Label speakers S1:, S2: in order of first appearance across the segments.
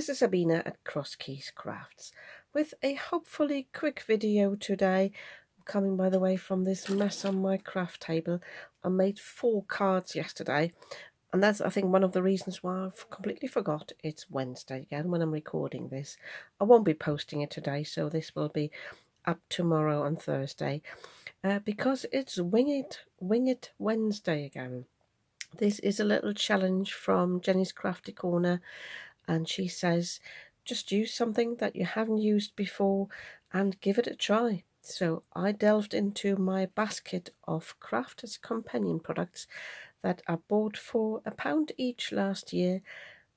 S1: this is Sabina at Cross Keys Crafts with a hopefully quick video today. I'm coming, by the way, from this mess on my craft table. I made 4 cards yesterday, and that's, I think, one of the reasons why I've completely forgot it's Wednesday again when I'm recording this. I won't be posting it today, so this will be up tomorrow on Thursday, because it's Wing It Wednesday again. This is a little challenge from Jenny's Crafty Corner, and she says just use something that you haven't used before and give it a try. So I delved into my basket of Crafters Companion products that I bought for £1 each last year,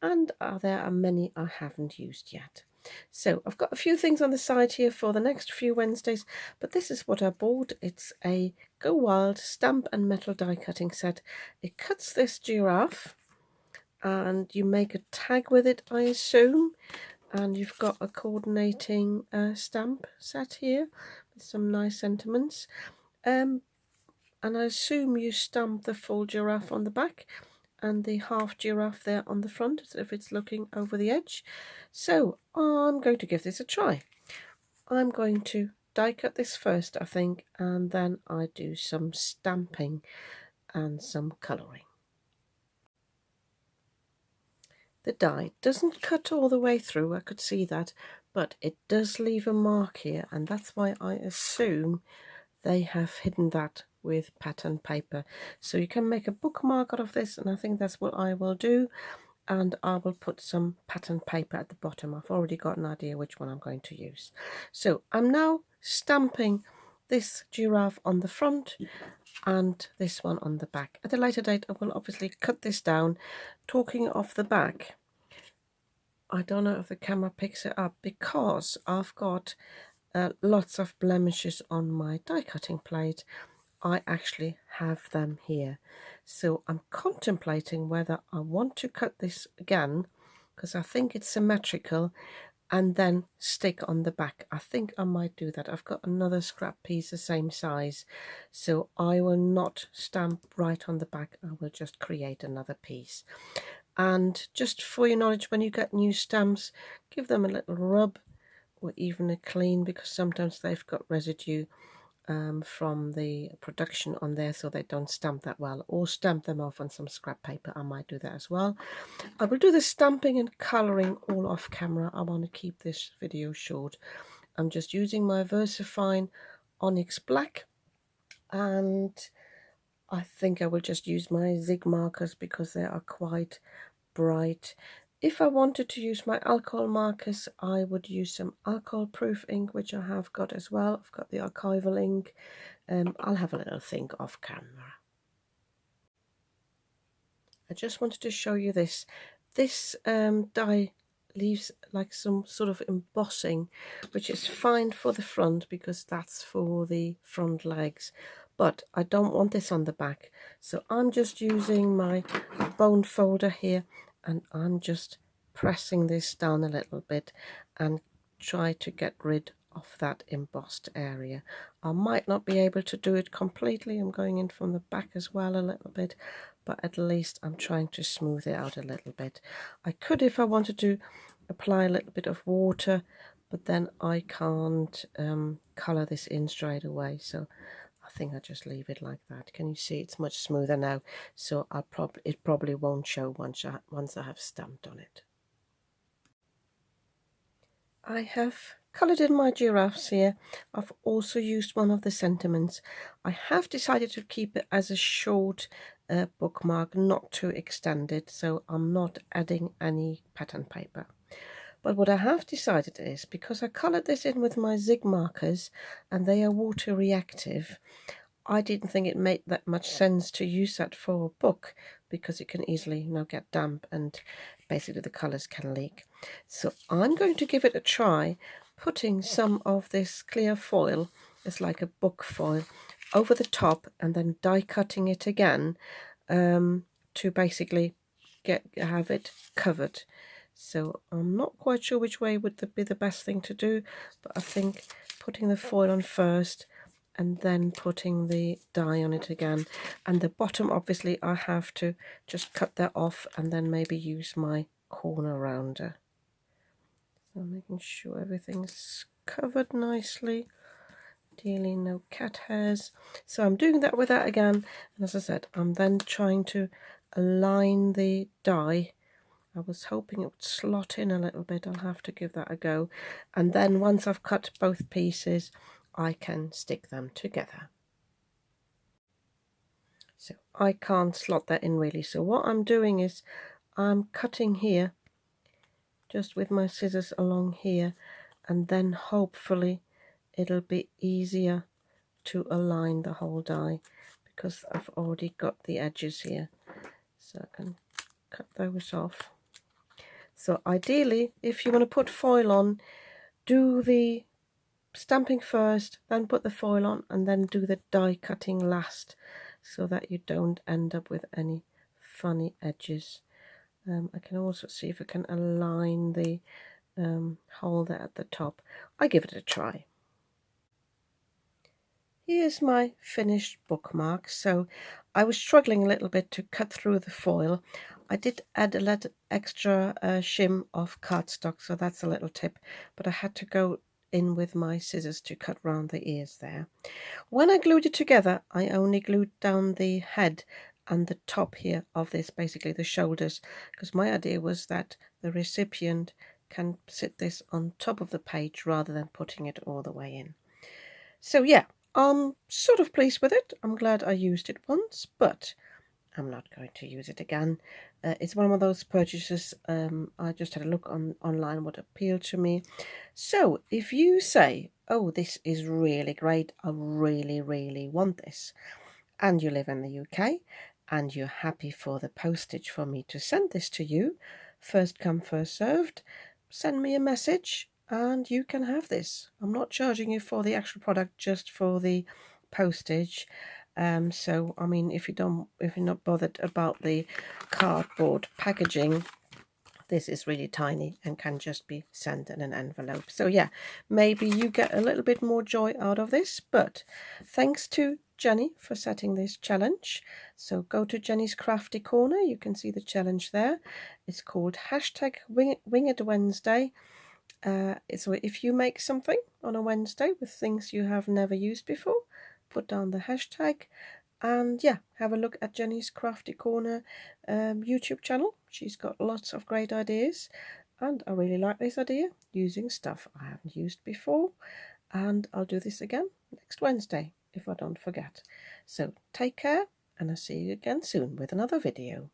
S1: and there are many I haven't used yet. So I've got a few things on the side here for the next few Wednesdays, but this is what I bought. It's a Go Wild stamp and metal die cutting set. It cuts this giraffe, and you make a tag with it, I assume, and you've got a coordinating stamp set here with some nice sentiments, and I assume you stamp the full giraffe on the back and the half giraffe there on the front as if it's looking over the edge. So I'm going to give this a try. I'm going to die cut this first, I think, and then I do some stamping and some colouring. The die doesn't cut all the way through, I could see that, but it does leave a mark here, and that's why I assume they have hidden that with pattern paper. So you can make a bookmark out of this, and I think that's what I will do, and I will put some pattern paper at the bottom. I've already got an idea which one I'm going to use. So I'm now stamping this giraffe on the front and this one on the back. At a later date I will obviously cut this down. Talking of the back, I don't know if the camera picks it up because I've got lots of blemishes on my die cutting plate. I actually have them here, so I'm contemplating whether I want to cut this again because I think it's symmetrical, and then stick on the back. I think I might do that. I've got another scrap piece the same size, so I will not stamp right on the back. I will just create another piece. And just for your knowledge, when you get new stamps, give them a little rub or even a clean, because sometimes they've got residue from the production on there, so they don't stamp that well, or stamp them off on some scrap paper. I might do that as well. I will do the stamping and colouring all off camera. I want to keep this video short. I'm just using my VersaFine Onyx Black, and I think I will just use my Zig markers because they are quite bright. If I wanted to use my alcohol markers, I would use some alcohol proof ink, which I have got as well. I've got the archival ink. I'll have a little think off camera. I just wanted to show you this. This die leaves like some sort of embossing, which is fine for the front because that's for the front legs. But I don't want this on the back, so I'm just using my bone folder here, and I'm just pressing this down a little bit and try to get rid of that embossed area. I might not be able to do it completely. I'm going in from the back as well a little bit, but at least I'm trying to smooth it out a little bit. I could, if I wanted to, apply a little bit of water, but then I can't colour this in straight away, so I think I just leave it like that. Can you see it's much smoother now? So it probably won't show once I have stamped on it. I have coloured in my giraffes here. I've also used one of the sentiments. I have decided to keep it as a short bookmark, not too extended, so I'm not adding any pattern paper. But what I have decided is, because I coloured this in with my Zig markers and they are water reactive, I didn't think it made that much sense to use that for a book because it can easily, get damp and basically the colours can leak. So I'm going to give it a try, putting some of this clear foil, it's like a book foil, over the top and then die cutting it again to basically have it covered. So I'm not quite sure which way would be the best thing to do, but I think putting the foil on first and then putting the die on it again, and the bottom obviously I have to just cut that off and then maybe use my corner rounder. So making sure everything's covered nicely, ideally no cat hairs. So I'm doing that with that again, and as I said, I'm then trying to align the die. I was hoping it would slot in a little bit. I'll have to give that a go, and then once I've cut both pieces I can stick them together. So I can't slot that in really, so what I'm doing is I'm cutting here just with my scissors along here, and then hopefully it'll be easier to align the whole die because I've already got the edges here, so I can cut those off. So ideally, if you want to put foil on, do the stamping first, then put the foil on, and then do the die cutting last, so that you don't end up with any funny edges. I can also see if I can align the hole there at the top. I give it a try. Here's my finished bookmark. So I was struggling a little bit to cut through the foil. I did add a little extra shim of cardstock, so that's a little tip, but I had to go in with my scissors to cut round the ears there. When I glued it together, I only glued down the head and the top here of this, basically the shoulders, because my idea was that the recipient can sit this on top of the page rather than putting it all the way in. So yeah, I'm sort of pleased with it. I'm glad I used it once, but I'm not going to use it again. It's one of those purchases. I just had a look online what appealed to me. So if you say, oh, this is really great, I really want this, and you live in the UK and you're happy for the postage for me to send this to you, first come first served, send me a message and you can have this. I'm not charging you for the actual product, just for the postage. So I mean, if you're not bothered about the cardboard packaging, this is really tiny and can just be sent in an envelope. So yeah, maybe you get a little bit more joy out of this. But thanks to Jenny for setting this challenge. So go to Jenny's Crafty Corner. You can see the challenge there. It's called hashtag Winged Wednesday. So if you make something on a Wednesday with things you have never used before, put down the hashtag. And yeah, have a look at Jenny's Crafty Corner YouTube channel. She's got lots of great ideas, and I really like this idea, using stuff I haven't used before. And I'll do this again next Wednesday if I don't forget. So take care, and I'll see you again soon with another video.